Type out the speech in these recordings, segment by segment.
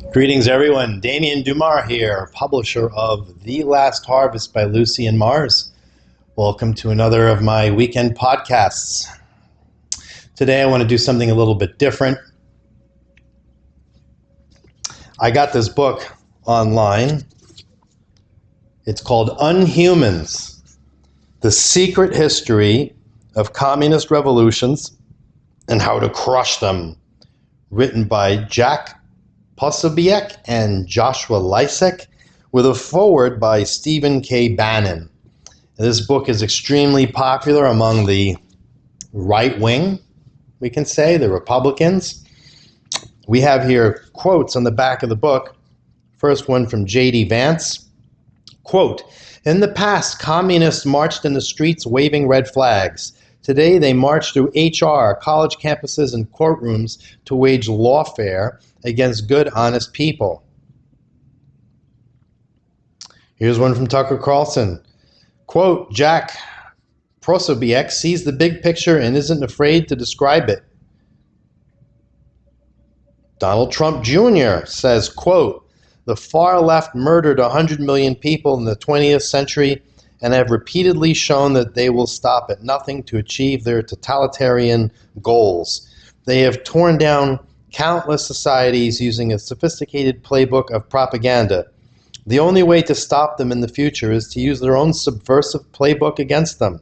Greetings, everyone. Damien Dumar here, publisher of The Last Harvest by Lucy and Mars. Welcome to another of my weekend podcasts. Today I want to do something a little bit different. I got this book online. It's called Unhumans, The Secret History of Communist Revolutions and How to Crush Them, written by Jack Posobiec and Joshua Lysek, with a foreword by Stephen K. Bannon. This book is extremely popular among the right wing, we can say, the Republicans. We have here quotes on the back of the book. First one from J.D. Vance. Quote, "In the past, communists marched in the streets waving red flags. Today, they march through HR, college campuses, and courtrooms to wage lawfare against good, honest people." Here's one from Tucker Carlson. Quote, "Jack Posobiec sees the big picture and isn't afraid to describe it." Donald Trump Jr. says, quote, "The far left murdered 100 million people in the 20th century and have repeatedly shown that they will stop at nothing to achieve their totalitarian goals. They have torn down countless societies using a sophisticated playbook of propaganda. The only way to stop them in the future is to use their own subversive playbook against them.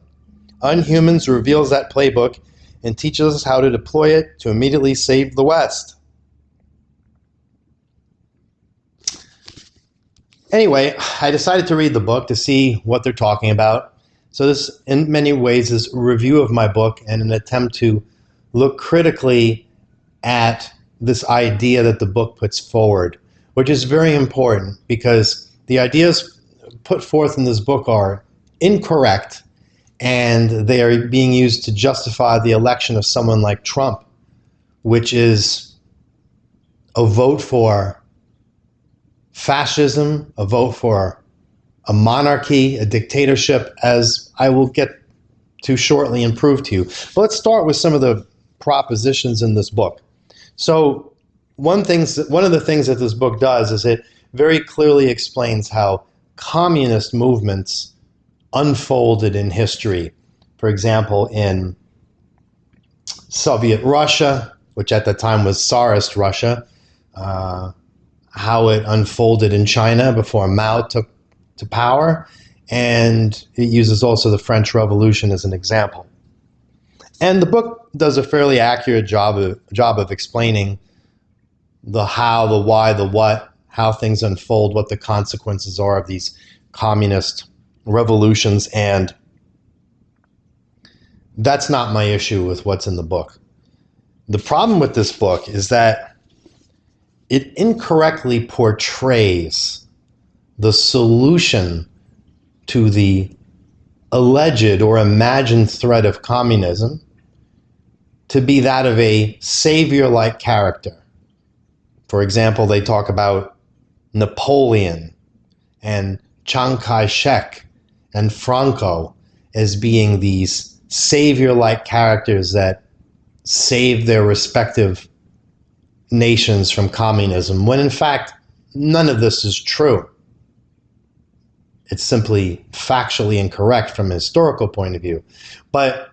Unhumans reveals that playbook and teaches us how to deploy it to immediately save the West." Anyway, I decided to read the book to see what they're talking about. So this, in many ways, is a review of my book and an attempt to look critically at this idea that the book puts forward, which is very important because the ideas put forth in this book are incorrect and they are being used to justify the election of someone like Trump, which is a vote for fascism, a vote for a monarchy, a dictatorship, as I will get to shortly and prove to you. But let's start with some of the propositions in this book. So one of the things that this book does is it very clearly explains how communist movements unfolded in history. For example, in Soviet Russia, which at the time was Tsarist Russia, how it unfolded in China before Mao took to power, and it uses also the French Revolution as an example. And the book does a fairly accurate job of explaining the how, the why, the what, how things unfold, what the consequences are of these communist revolutions, and that's not my issue with what's in the book. The problem with this book is that it incorrectly portrays the solution to the alleged or imagined threat of communism to be that of a savior-like character. For example, they talk about Napoleon and Chiang Kai-shek and Franco as being these savior-like characters that saved their respective nations from communism, when in fact, none of this is true. It's simply factually incorrect from a historical point of view. But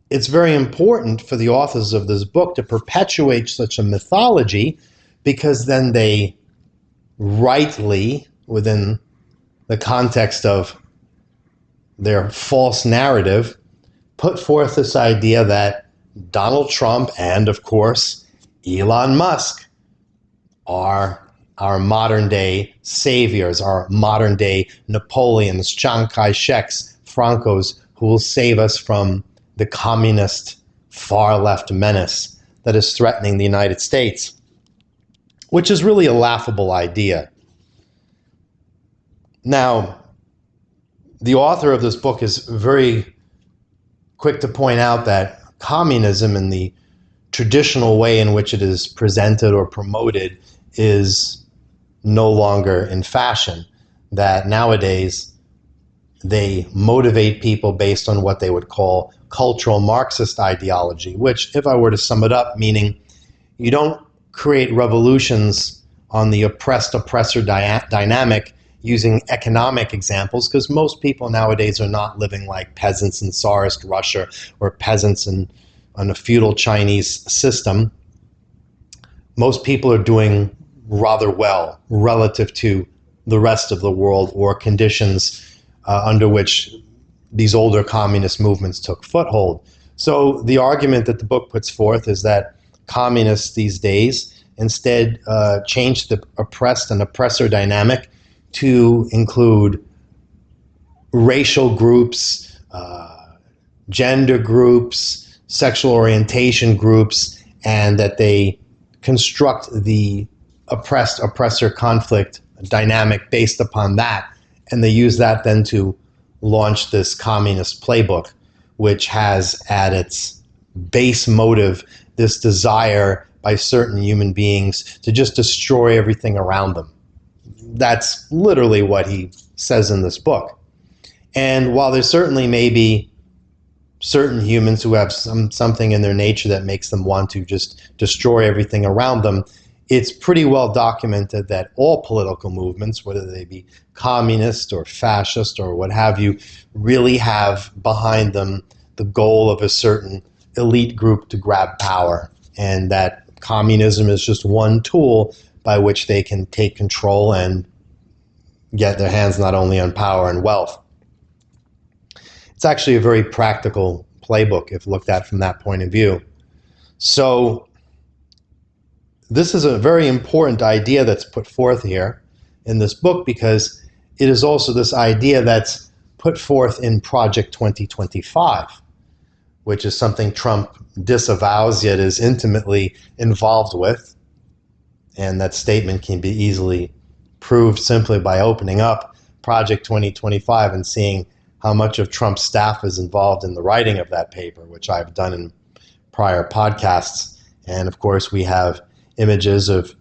it's very important for the authors of this book to perpetuate such a mythology, because then they rightly, within the context of their false narrative, put forth this idea that Donald Trump and, of course, Elon Musk are our modern-day saviors, our modern-day Napoleons, Chiang Kai-sheks, Francos, who will save us from the communist far-left menace that is threatening the United States, which is really a laughable idea. Now, the author of this book is very quick to point out that communism, in the traditional way in which it is presented or promoted, is no longer in fashion. That nowadays they motivate people based on what they would call cultural Marxist ideology, which, if I were to sum it up, meaning you don't create revolutions on the oppressor dynamic using economic examples, because most people nowadays are not living like peasants in Tsarist Russia or peasants in a feudal Chinese system. Most people are doing rather well relative to the rest of the world or conditions under which these older communist movements took foothold. So the argument that the book puts forth is that communists these days instead change the oppressed and oppressor dynamic to include racial groups, gender groups, sexual orientation groups, and that they construct the oppressor conflict dynamic based upon that. And they use that then to launch this communist playbook, which has at its base motive this desire by certain human beings to just destroy everything around them. That's literally what he says in this book. And while there certainly may be certain humans who have something in their nature that makes them want to just destroy everything around them, it's pretty well documented that all political movements, whether they be communist or fascist or what have you, really have behind them the goal of a certain elite group to grab power, and that communism is just one tool by which they can take control and get their hands not only on power and wealth. It's actually a very practical playbook if looked at from that point of view. So this is a very important idea that's put forth here in this book, because it is also this idea that's put forth in Project 2025, which is something Trump disavows yet is intimately involved with. And that statement can be easily proved simply by opening up Project 2025 and seeing how much of Trump's staff is involved in the writing of that paper, which I've done in prior podcasts. And of course, we have images of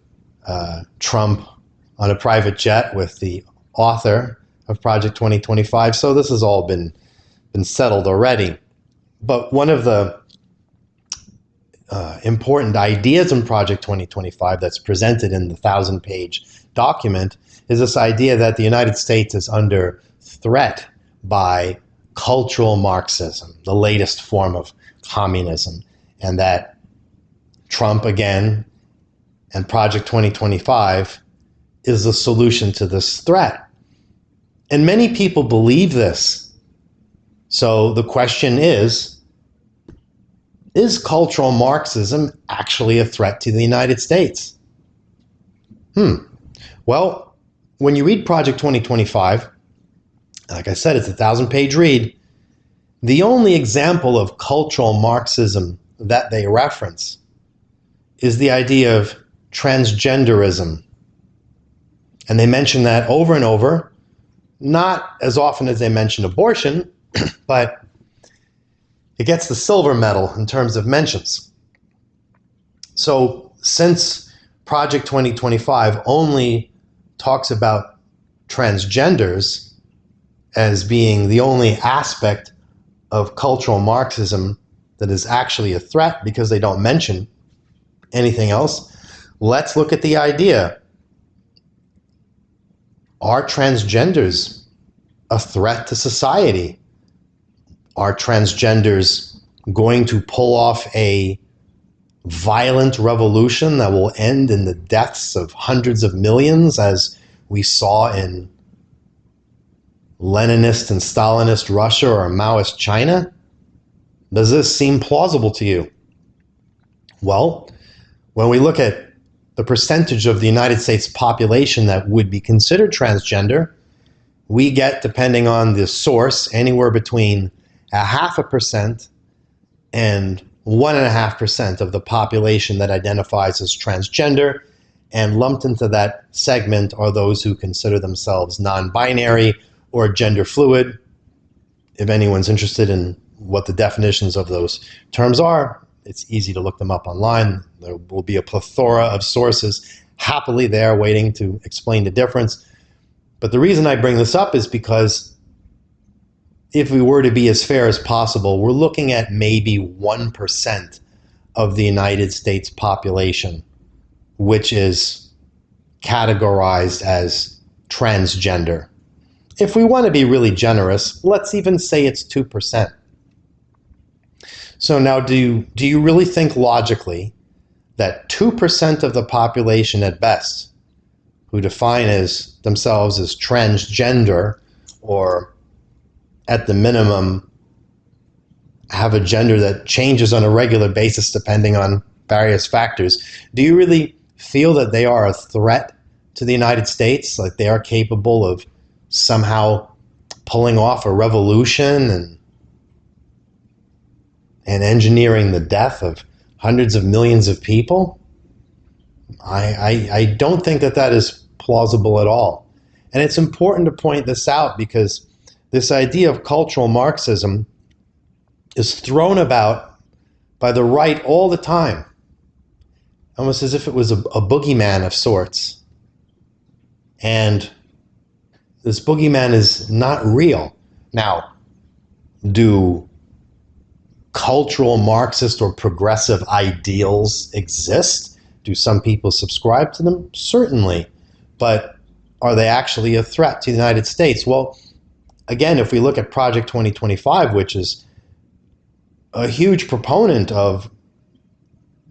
Trump on a private jet with the author of Project 2025. So this has all been settled already. But one of the important ideas in Project 2025 that's presented in the 1,000-page document is this idea that the United States is under threat by cultural Marxism, the latest form of communism, and that Trump, again, and Project 2025 is the solution to this threat. And many people believe this. So the question is cultural Marxism actually a threat to the United States? Well, when you read Project 2025, like I said, it's a 1,000-page read. The only example of cultural Marxism that they reference is the idea of transgenderism. And they mention that over and over, not as often as they mention abortion, but it gets the silver medal in terms of mentions. So since Project 2025 only talks about transgenders as being the only aspect of cultural Marxism that is actually a threat because they don't mention anything else, let's look at the idea. Are transgenders a threat to society? Are transgenders going to pull off a violent revolution that will end in the deaths of hundreds of millions, as we saw in Leninist and Stalinist Russia or Maoist China? Does this seem plausible to you? Well, when we look at the percentage of the United States population that would be considered transgender, we get, depending on the source, anywhere between 0.5% and 1.5% of the population that identifies as transgender, and lumped into that segment are those who consider themselves non-binary or gender fluid. If anyone's interested in what the definitions of those terms are, it's easy to look them up online. There will be a plethora of sources happily there waiting to explain the difference. But the reason I bring this up is because if we were to be as fair as possible, we're looking at maybe 1% of the United States population, which is categorized as transgender. If we want to be really generous, let's even say it's 2%. So now do you really think logically that 2% of the population at best who define themselves as transgender, or at the minimum have a gender that changes on a regular basis depending on various factors, do you really feel that they are a threat to the United States? Like they are capable of somehow pulling off a revolution and engineering the death of hundreds of millions of people? I don't think that is plausible at all. And it's important to point this out because this idea of cultural Marxism is thrown about by the right all the time, almost as if it was a boogeyman of sorts. And this boogeyman is not real. Now, do cultural Marxist or progressive ideals exist? Do some people subscribe to them? Certainly. But are they actually a threat to the United States? Well, again, if we look at Project 2025, which is a huge proponent of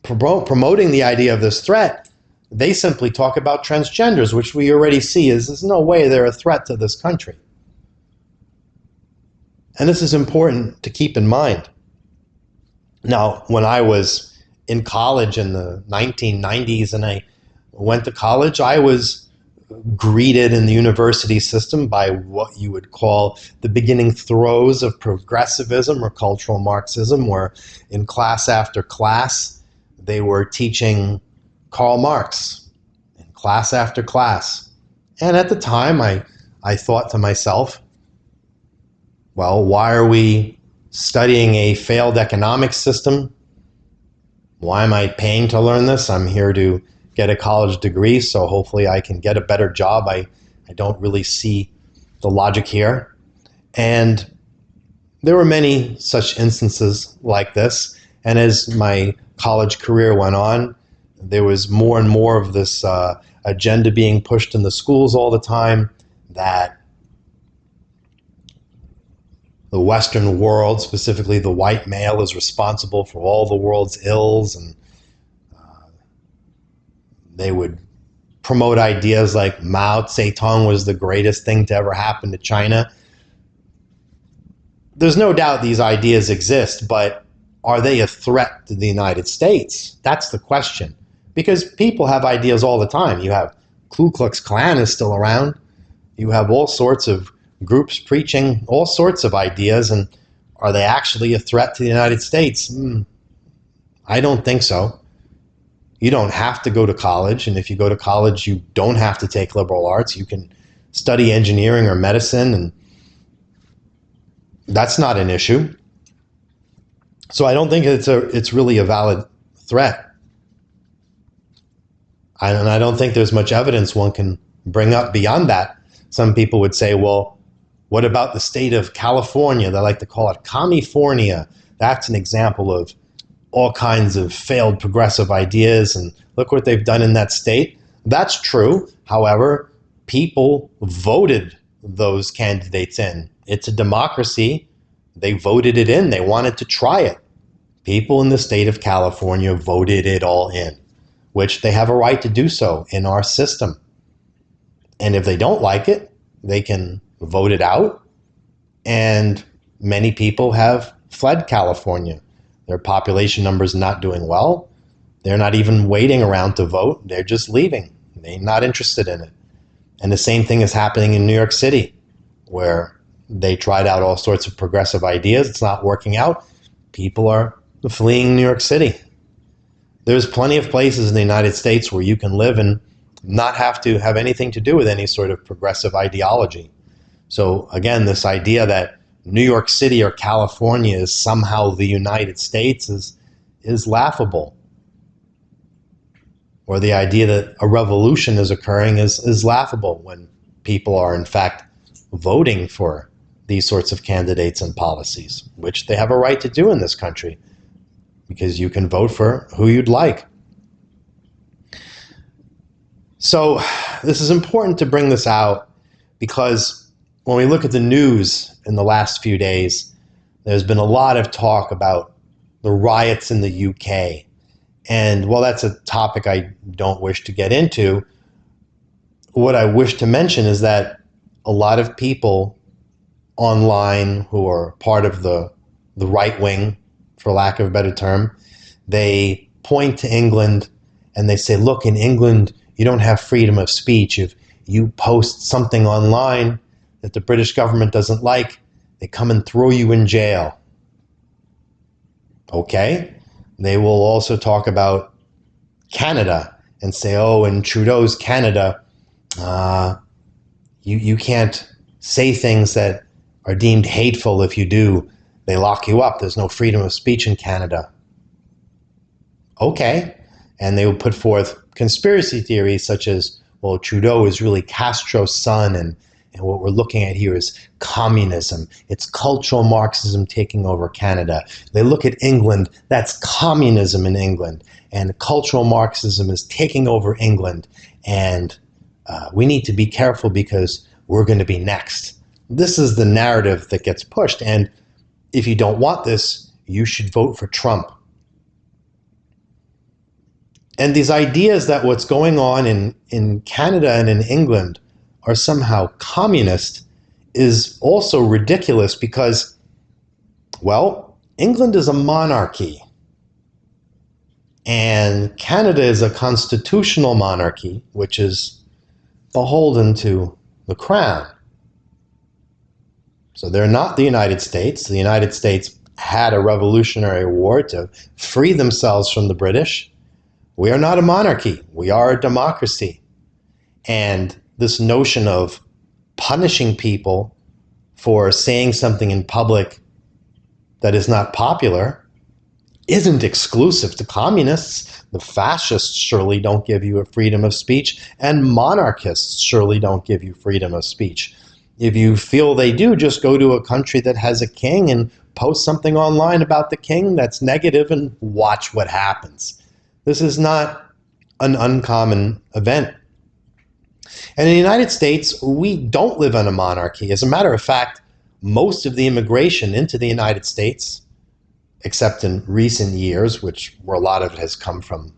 promoting the idea of this threat, they simply talk about transgenders, which we already see is there's no way they're a threat to this country. And this is important to keep in mind. Now, when I was in college in the 1990s and I went to college, I was greeted in the university system by what you would call the beginning throes of progressivism or cultural Marxism, where in class after class, they were teaching Karl Marx in class after class. And at the time, I thought to myself, well, why are we studying a failed economic system? Why am I paying to learn this? I'm here to get a college degree, so hopefully I can get a better job. I don't really see the logic here. And there were many such instances like this. And as my college career went on, there was more and more of this agenda being pushed in the schools all the time that the Western world, specifically the white male, is responsible for all the world's ills, and they would promote ideas like Mao Zedong was the greatest thing to ever happen to China. There's no doubt these ideas exist, but are they a threat to the United States? That's the question. Because people have ideas all the time. You have Ku Klux Klan is still around. You have all sorts of groups preaching all sorts of ideas, and are they actually a threat to the United States? I don't think so. You don't have to go to college, and if you go to college, you don't have to take liberal arts. You can study engineering or medicine, and that's not an issue. So I don't think it's really a valid threat. And I don't think there's much evidence one can bring up beyond that. Some people would say, well, what about the state of California? They like to call it California. That's an example of all kinds of failed progressive ideas, and look what they've done in that state. That's true. However, people voted those candidates in. It's a democracy. They voted it in. They wanted to try it. People in the state of California voted it all in, which they have a right to do so in our system. And if they don't like it, they can vote it out. And many people have fled California. Their population number is not doing well. They're not even waiting around to vote. They're just leaving. They're not interested in it. And the same thing is happening in New York City, where they tried out all sorts of progressive ideas. It's not working out. People are fleeing New York City. There's plenty of places in the United States where you can live and not have to have anything to do with any sort of progressive ideology. So again, this idea that New York City or California is somehow the United States is laughable. Or the idea that a revolution is occurring is laughable when people are in fact voting for these sorts of candidates and policies, which they have a right to do in this country, because you can vote for who you'd like. So this is important to bring this out because when we look at the news in the last few days, there's been a lot of talk about the riots in the UK. And while that's a topic I don't wish to get into, what I wish to mention is that a lot of people online who are part of the right wing, for lack of a better term, they point to England and they say, look, in England, you don't have freedom of speech. If you post something online that the British government doesn't like, they come and throw you in jail. Okay? They will also talk about Canada and say, oh, in Trudeau's Canada, you can't say things that are deemed hateful. If you do, they lock you up. There's no freedom of speech in Canada. Okay. And they will put forth conspiracy theories such as, well, Trudeau is really Castro's son, and what we're looking at here is communism. It's cultural Marxism taking over Canada. They look at England, that's communism in England, and cultural Marxism is taking over England, and we need to be careful because we're going to be next. This is the narrative that gets pushed, and if you don't want this, you should vote for Trump. And these ideas that what's going on in Canada and in England are somehow communist is also ridiculous because, well, England is a monarchy and Canada is a constitutional monarchy, which is beholden to the crown. So they're not the United States. The United States had a Revolutionary War to free themselves from the British. We are not a monarchy. We are a democracy. And this notion of punishing people for saying something in public that is not popular isn't exclusive to communists. The fascists surely don't give you a freedom of speech, and monarchists surely don't give you freedom of speech. If you feel they do, just go to a country that has a king and post something online about the king that's negative and watch what happens. This is not an uncommon event. And in the United States, we don't live in a monarchy. As a matter of fact, most of the immigration into the United States, except in recent years, where a lot of it has come from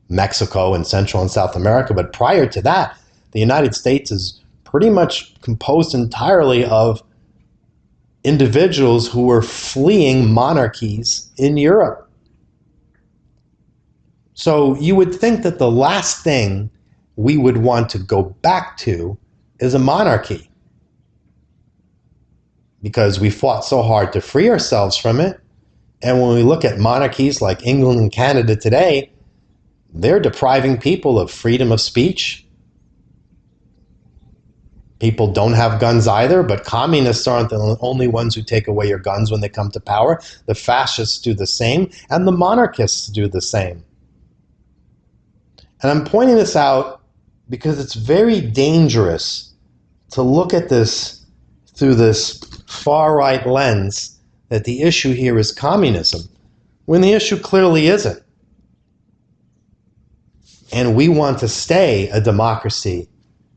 Mexico and Central and South America, but prior to that, the United States is pretty much composed entirely of individuals who were fleeing monarchies in Europe. So you would think that the last thing we would want to go back to is a monarchy, because we fought so hard to free ourselves from it. And when we look at monarchies like England and Canada today, they're depriving people of freedom of speech. People don't have guns either, but communists aren't the only ones who take away your guns when they come to power. The fascists do the same, and the monarchists do the same. And I'm pointing this out because it's very dangerous to look at this through this far-right lens that the issue here is communism, when the issue clearly isn't. And we want to stay a democracy.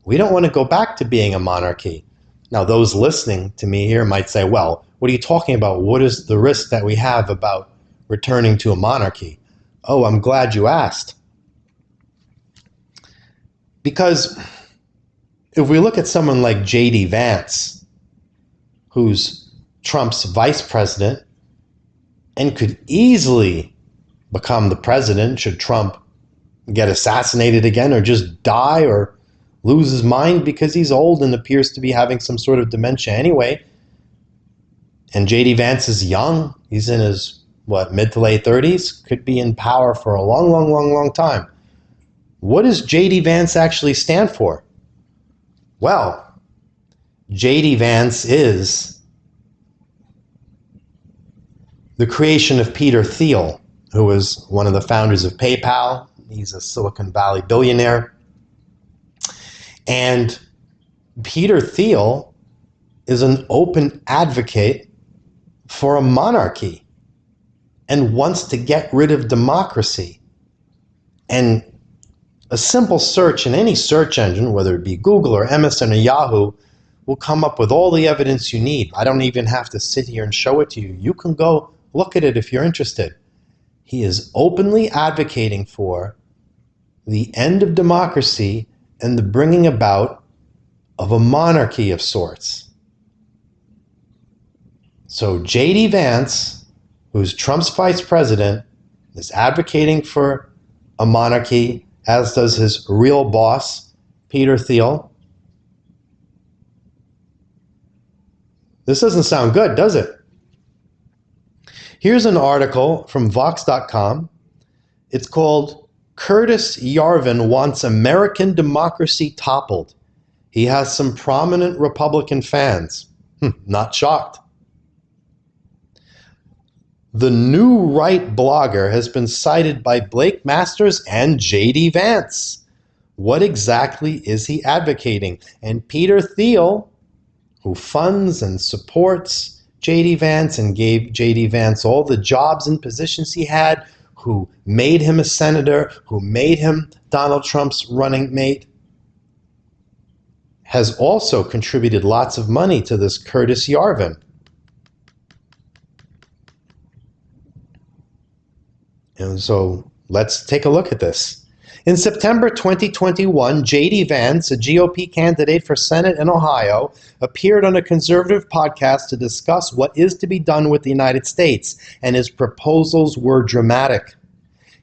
We don't want to go back to being a monarchy. Now, those listening to me here might say, well, what are you talking about? What is the risk that we have about returning to a monarchy? Oh, I'm glad you asked. Because if we look at someone like J.D. Vance, who's Trump's vice president and could easily become the president should Trump get assassinated again or just die or lose his mind because he's old and appears to be having some sort of dementia anyway. And J.D. Vance is young. He's in his, mid to late 30s, could be in power for a long time. What does J.D. Vance actually stand for? Well, J.D. Vance is the creation of Peter Thiel, who was one of the founders of PayPal. He's a Silicon Valley billionaire. And Peter Thiel is an open advocate for a monarchy and wants to get rid of democracy. And A simple search in any search engine, whether it be Google or MSN or Yahoo, will come up with all the evidence you need. I don't even have to sit here and show it to you. You can go look at it if you're interested. He is openly advocating for the end of democracy and the bringing about of a monarchy of sorts. So J.D. Vance, who's Trump's vice president, is advocating for a monarchy, as does his real boss, Peter Thiel. This doesn't sound good, does it? Here's an article from Vox.com. It's called Curtis Yarvin Wants American Democracy Toppled. He has some prominent Republican fans. Not shocked. The new right blogger has been cited by Blake Masters and J.D. Vance. What exactly is he advocating? And Peter Thiel, who funds and supports J.D. Vance and gave J.D. Vance all the jobs and positions he had, who made him a senator, who made him Donald Trump's running mate, has also contributed lots of money to this Curtis Yarvin. And so let's take a look at this. In September 2021, J.D. Vance, a GOP candidate for Senate in Ohio, appeared on a conservative podcast to discuss what is to be done with the United States, and his proposals were dramatic.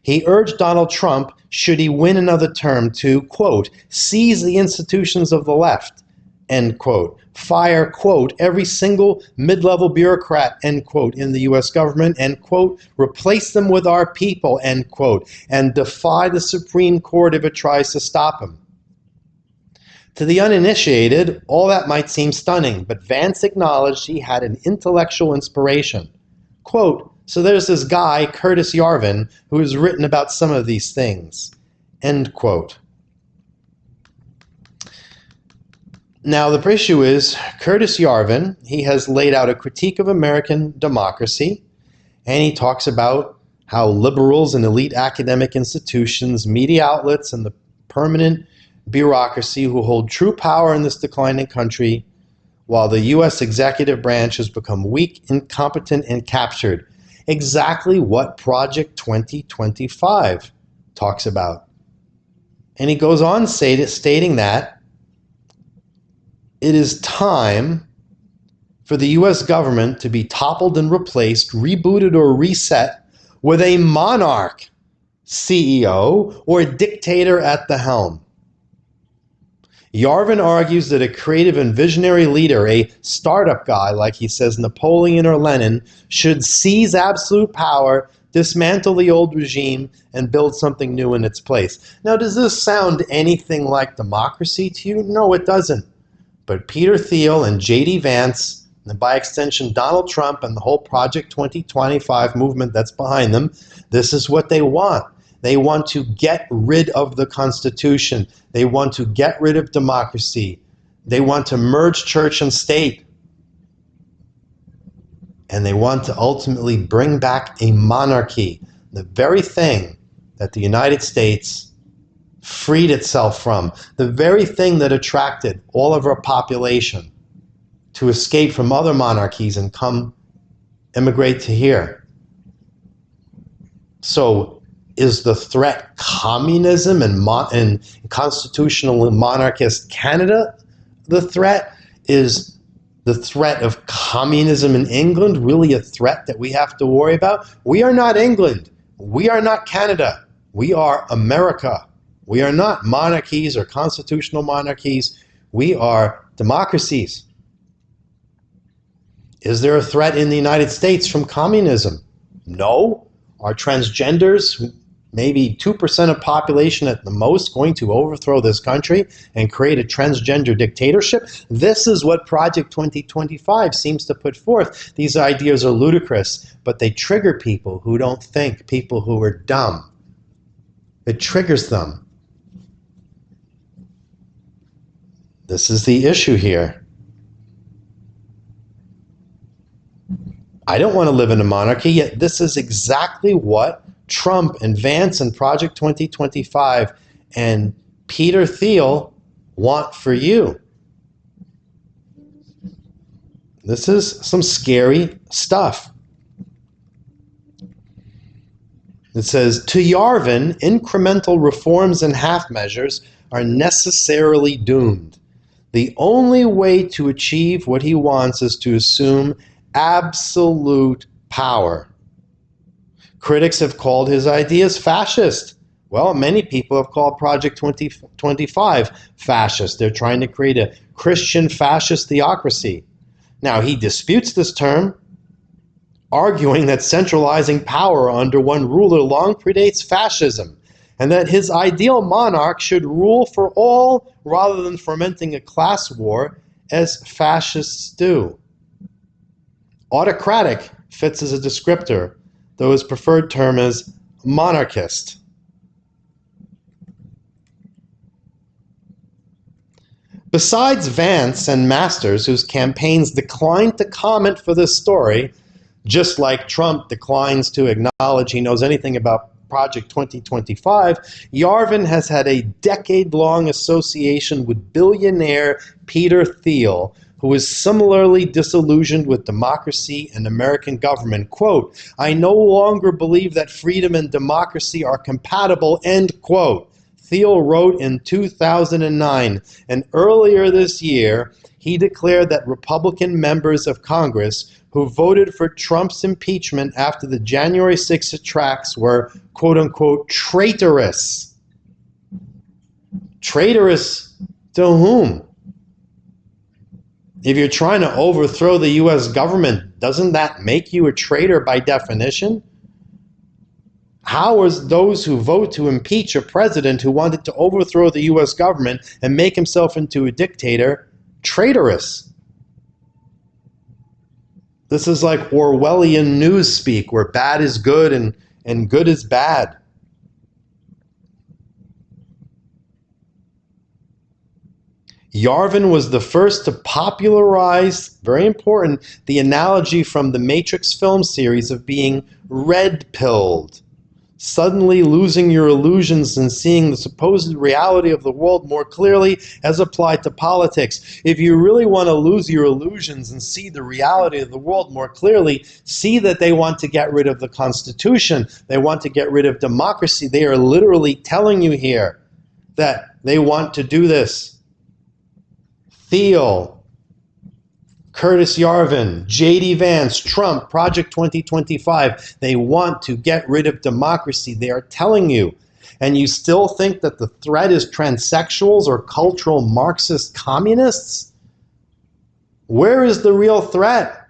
He urged Donald Trump, should he win another term, to, quote, seize the institutions of the left, end quote, fire, quote, every single mid-level bureaucrat, end quote, in the U.S. government, end quote, replace them with our people, end quote, and defy the Supreme Court if it tries to stop him. To the uninitiated, all that might seem stunning, but Vance acknowledged he had an intellectual inspiration. Quote, so there's this guy, Curtis Yarvin, who has written about some of these things, end quote. Now, the issue is, Curtis Yarvin, he has laid out a critique of American democracy, and he talks about how liberals and elite academic institutions, media outlets, and the permanent bureaucracy who hold true power in this declining country, while the U.S. executive branch has become weak, incompetent, and captured. Exactly what Project 2025 talks about. And he goes on stating that it is time for the U.S. government to be toppled and replaced, rebooted or reset with a monarch CEO or dictator at the helm. Yarvin argues that a creative and visionary leader, a startup guy like he says Napoleon or Lenin, should seize absolute power, dismantle the old regime, and build something new in its place. Now, does this sound anything like democracy to you? No, it doesn't. But Peter Thiel and J.D. Vance, and by extension Donald Trump and the whole Project 2025 movement that's behind them, this is what they want. They want to get rid of the Constitution. They want to get rid of democracy. They want to merge church and state. And they want to ultimately bring back a monarchy, the very thing that the United States freed itself from, the very thing that attracted all of our population to escape from other monarchies and come immigrate to here. So is the threat communism and constitutional monarchist Canada the threat? Is the threat of communism in England really a threat that we have to worry about? We are not England. We are not Canada. We are America. We are not monarchies or constitutional monarchies. We are democracies. Is there a threat in the United States from communism? No. Are transgenders, maybe 2% of population at the most, going to overthrow this country and create a transgender dictatorship? This is what Project 2025 seems to put forth. These ideas are ludicrous, but they trigger people who don't think, people who are dumb. It triggers them. This is the issue here. I don't want to live in a monarchy, yet this is exactly what Trump and Vance and Project 2025 and Peter Thiel want for you. This is some scary stuff. It says, to Yarvin, incremental reforms and half measures are necessarily doomed. The only way to achieve what he wants is to assume absolute power. Critics have called his ideas fascist. Well, many people have called Project 2025 fascist. They're trying to create a Christian fascist theocracy. Now, he disputes this term, arguing that centralizing power under one ruler long predates fascism, and that his ideal monarch should rule for all rather than fomenting a class war as fascists do. Autocratic fits as a descriptor, though his preferred term is monarchist. Besides Vance and Masters, whose campaigns declined to comment for this story, just like Trump declines to acknowledge he knows anything about Project 2025, Yarvin has had a decade-long association with billionaire Peter Thiel, who is similarly disillusioned with democracy and American government. Quote, I no longer believe that freedom and democracy are compatible, end quote. Thiel wrote in 2009, and earlier this year, he declared that Republican members of Congress who voted for Trump's impeachment after the January 6th attacks were, quote-unquote, traitorous. Traitorous to whom? If you're trying to overthrow the U.S. government, doesn't that make you a traitor by definition? How is those who vote to impeach a president who wanted to overthrow the U.S. government and make himself into a dictator traitorous? This is like Orwellian newspeak, where bad is good and good is bad. Yarvin was the first to popularize, very important, the analogy from the Matrix film series of being red-pilled, suddenly losing your illusions and seeing the supposed reality of the world more clearly as applied to politics. If you really want to lose your illusions and see the reality of the world more clearly, see that they want to get rid of the Constitution. They want to get rid of democracy. They are literally telling you here that they want to do this. Thiel, Curtis Yarvin, J.D. Vance, Trump, Project 2025, they want to get rid of democracy. They are telling you. And you still think that the threat is transsexuals or cultural Marxist communists? Where is the real threat?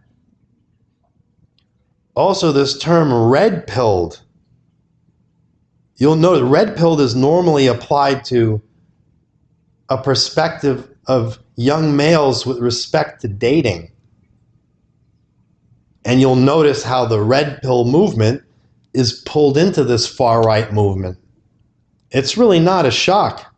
Also, this term red-pilled. You'll note red-pilled is normally applied to a perspective of young males with respect to dating. And you'll notice how the red pill movement is pulled into this far-right movement. It's really not a shock.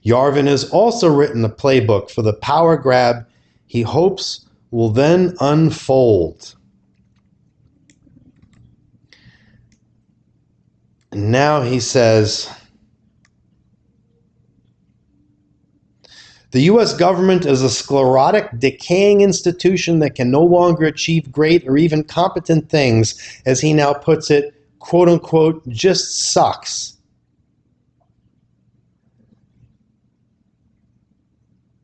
Yarvin has also written a playbook for the power grab he hopes will then unfold. And now he says, the U.S. government is a sclerotic, decaying institution that can no longer achieve great or even competent things, as he now puts it, quote unquote, just sucks.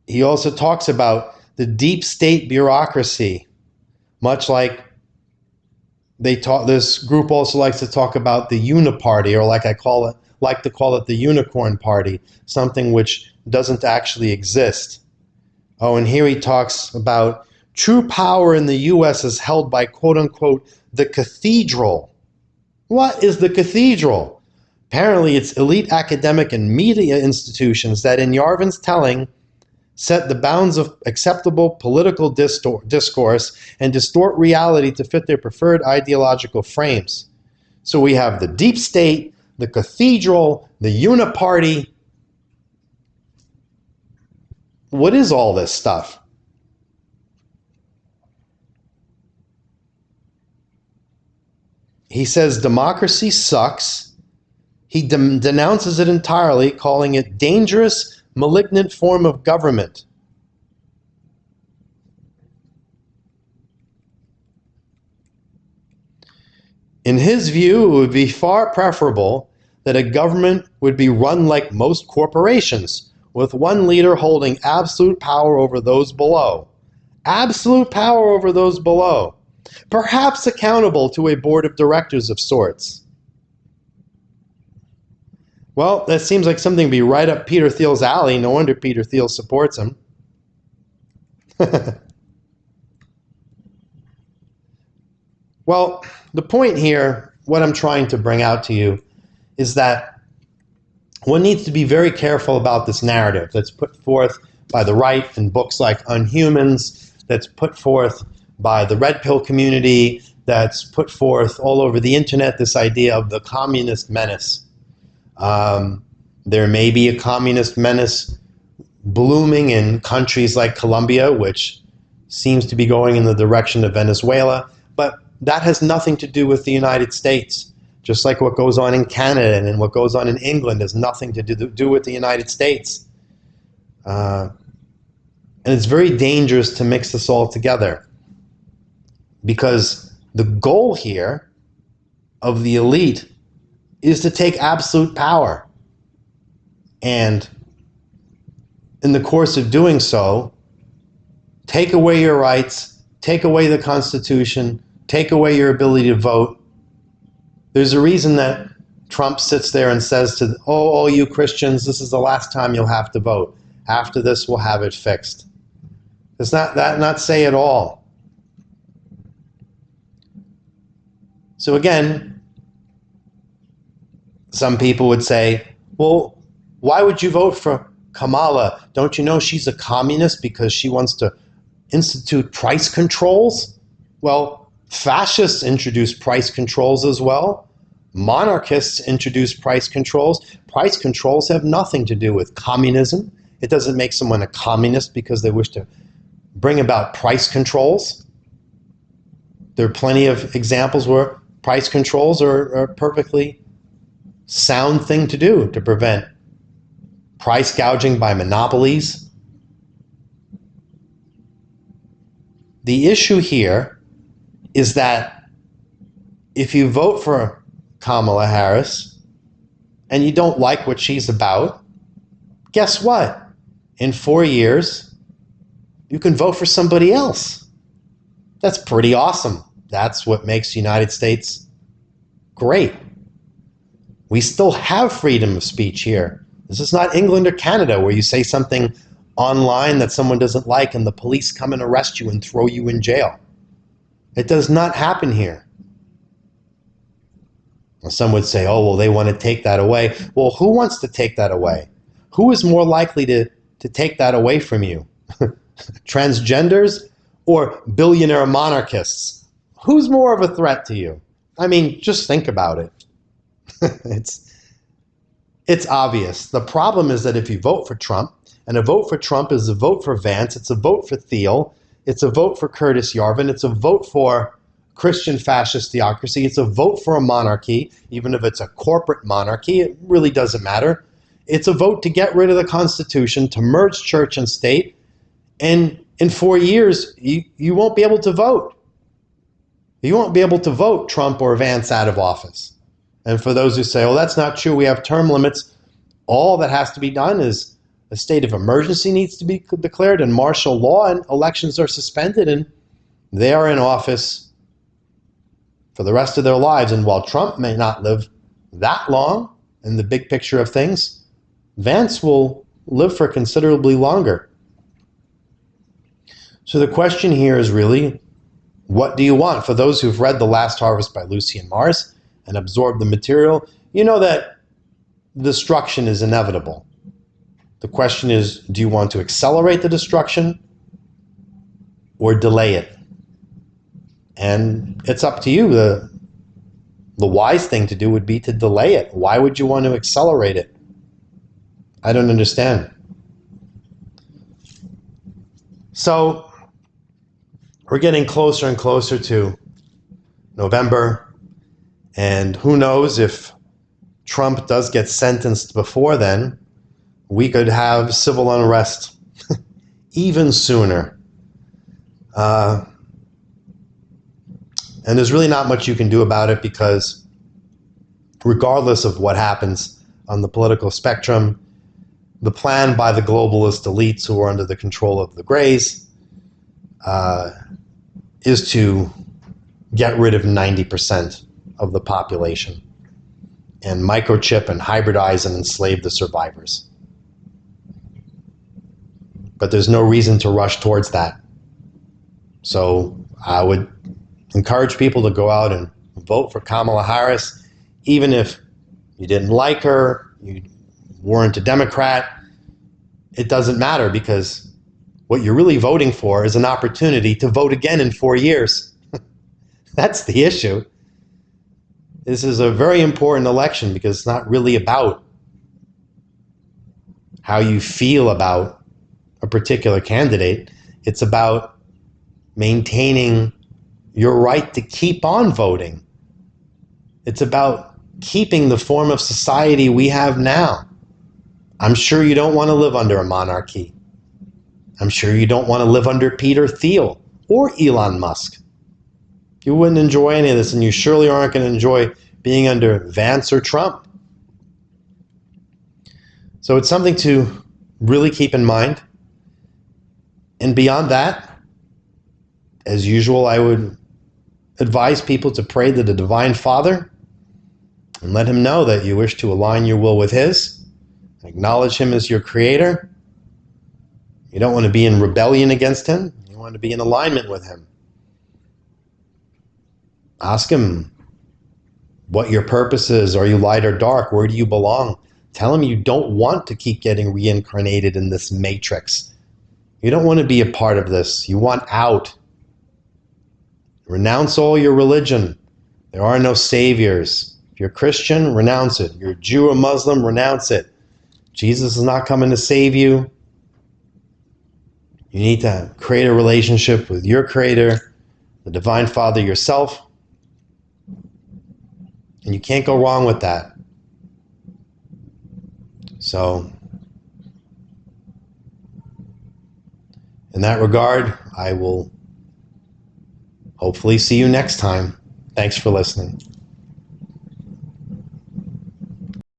He also talks about the deep state bureaucracy, much like this group also likes to talk about the uniparty, or like to call it the unicorn party, something which doesn't actually exist. Oh, and here he talks about true power in the U.S. is held by, quote unquote, the cathedral. What is the cathedral? Apparently it's elite academic and media institutions that, in Yarvin's telling, set the bounds of acceptable political discourse and distort reality to fit their preferred ideological frames. So we have the deep state, the cathedral, the uniparty. What is all this stuff? He says democracy sucks. He denounces it entirely, calling it dangerous, malignant form of government. In his view, it would be far preferable that a government would be run like most corporations, with one leader holding absolute power over those below. Absolute power over those below. Perhaps accountable to a board of directors of sorts. Well, that seems like something to be right up Peter Thiel's alley. No wonder Peter Thiel supports him. Well, the point here, what I'm trying to bring out to you, is that one needs to be very careful about this narrative that's put forth by the right in books like Unhumans, that's put forth by the red pill community, that's put forth all over the internet, this idea of the communist menace. There may be a communist menace blooming in countries like Colombia, which seems to be going in the direction of Venezuela, but that has nothing to do with the United States. Just like what goes on in Canada and what goes on in England has nothing to do with the United States. And it's very dangerous to mix this all together, because the goal here of the elite is to take absolute power. And in the course of doing so, take away your rights, take away the Constitution, take away your ability to vote. There's a reason that Trump sits there and says to, all you Christians, this is the last time you'll have to vote. After this, we'll have it fixed. Does not say at all. So again, some people would say, well, why would you vote for Kamala? Don't you know she's a communist because she wants to institute price controls? Well, fascists introduce price controls as well. Monarchists introduce price controls. Price controls have nothing to do with communism. It doesn't make someone a communist because they wish to bring about price controls. There are plenty of examples where price controls are a perfectly sound thing to do to prevent price gouging by monopolies. The issue here is that if you vote for Kamala Harris and you don't like what she's about, guess what? In 4 years, you can vote for somebody else. That's pretty awesome. That's what makes the United States great. We still have freedom of speech here. This is not England or Canada where you say something online that someone doesn't like and the police come and arrest you and throw you in jail. It does not happen here. Well, some would say, oh, well, they want to take that away. Well, who wants to take that away? Who is more likely to take that away from you? Transgenders or billionaire monarchists? Who's more of a threat to you? I mean, just think about it. It's obvious. The problem is that if you vote for Trump, and a vote for Trump is a vote for Vance, it's a vote for Thiel, it's a vote for Curtis Yarvin, it's a vote for Christian fascist theocracy, it's a vote for a monarchy, even if it's a corporate monarchy, it really doesn't matter. It's a vote to get rid of the Constitution, to merge church and state, and in 4 years, you won't be able to vote. You won't be able to vote Trump or Vance out of office. And for those who say, oh, that's not true, we have term limits, all that has to be done is a state of emergency needs to be declared and martial law, and elections are suspended, and they are in office for the rest of their lives. And while Trump may not live that long in the big picture of things, Vance will live for considerably longer. So the question here is really, what do you want? For those who've read The Last Harvest by Lucien Mars and absorbed the material, you know that destruction is inevitable. The question is, do you want to accelerate the destruction or delay it? And it's up to you. The wise thing to do would be to delay it. Why would you want to accelerate it? I don't understand. So we're getting closer and closer to November, And who knows, if Trump does get sentenced before then, we could have civil unrest even sooner. And there's really not much you can do about it, because regardless of what happens on the political spectrum, the plan by the globalist elites who are under the control of the Greys is to get rid of 90% of the population and microchip and hybridize and enslave the survivors. But there's no reason to rush towards that. So I would encourage people to go out and vote for Kamala Harris, even if you didn't like her, you weren't a Democrat. It doesn't matter, because what you're really voting for is an opportunity to vote again in 4 years. That's the issue. This is a very important election, because it's not really about how you feel about a particular candidate. It's about maintaining your right to keep on voting. It's about keeping the form of society we have now. I'm sure you don't want to live under a monarchy. I'm sure you don't want to live under Peter Thiel or Elon Musk. You wouldn't enjoy any of this, and you surely aren't going to enjoy being under Vance or Trump. So it's something to really keep in mind. And beyond that, as usual, I would advise people to pray to the Divine Father and let him know that you wish to align your will with his. Acknowledge him as your creator. You don't want to be in rebellion against him. You want to be in alignment with him. Ask him what your purpose is. Are you light or dark? Where do you belong? Tell him you don't want to keep getting reincarnated in this matrix. You don't want to be a part of this. You want out. Renounce all your religion. There are no saviors. If you're Christian, renounce it. You're a Jew or Muslim, renounce it. Jesus is not coming to save you. You need to create a relationship with your Creator, the Divine Father, yourself. And you can't go wrong with that. So, in that regard, I will hopefully see you next time. Thanks for listening.